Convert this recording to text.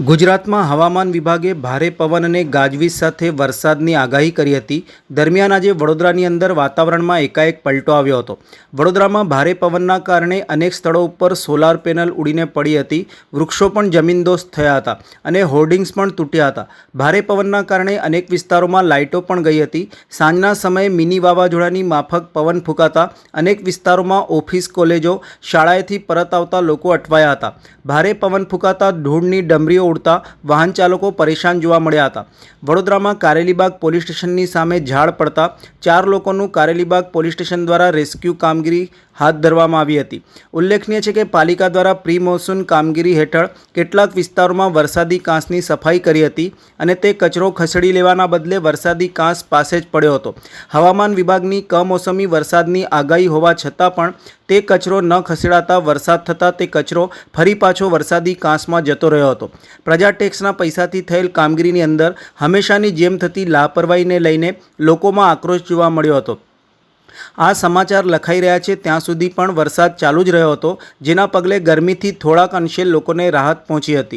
ગુજરાતમાં હવામાન વિભાગે ભારે પવન અને ગાજવીજ સાથે વરસાદની આગાહી કરી હતી। દરમિયાન આજે વડોદરાની અંદર વાતાવરણમાં એકાએક પલટો આવ્યો હતો। વડોદરામાં ભારે પવનના કારણે અનેક સ્થળો ઉપર સોલાર પેનલ ઉડીને પડી હતી, વૃક્ષો પણ જમીનદોસ્ત થયા હતા અને હોર્ડિંગ્સ પણ તૂટ્યા હતા। ભારે પવનના કારણે અનેક વિસ્તારોમાં લાઇટો પણ ગઈ હતી। સાંજના સમયે મિની વાવાઝોડાની માફક પવન ફૂંકાતા અનેક વિસ્તારોમાં ઓફિસ, કોલેજો, શાળાએથી પરત આવતા લોકો અટવાયા હતા। ભારે પવન ફૂંકાતા ધૂળની ડમરીઓ ઉડતા વાહન ચાલકો પરેશાન જોવા મળ્યા હતા। વડોદરામાં કારેલીબાગ પોલીસ સ્ટેશનની સામે ઝાડ પડતા 4 લોકોનું કારેલીબાગ પોલીસ સ્ટેશન દ્વારા રેસ્ક્યુ કામગીરી હાથ ધરવામાં આવી હતી। ઉલ્લેખનીય છે કે પાલિકા દ્વારા પ્રી મોન્સૂન કામગીરી હેઠળ કેટલાક વિસ્તારોમાં વરસાદી કાંસની સફાઈ કરી હતી અને તે કચરો ખસેડી લેવાના બદલે વરસાદી કાંસ પાસે જ પડ્યો હતો। હવામાન વિભાગની કમોસમી વરસાદની આગાહી હોવા છતાં પણ તે કચરો ન ખસેડાતા વરસાદ થતાં તે કચરો ફરી પાછો વરસાદી કાંસમાં જતો રહ્યો હતો। પ્રજા ટેક્સના પૈસાથી થયેલ કામગીરીની અંદર હંમેશાની જેમ થતી લાપરવાહીને લઈને લોકોમાં આક્રોશ જોવા મળ્યો હતો। આ સમાચાર લખાઈ રહ્યા છે ત્યાં સુધી પણ વરસાદ ચાલુ જ રહ્યો હતો, જેના પગલે ગરમીથી થોડાક અંશે લોકોને રાહત પહોંચી હતી।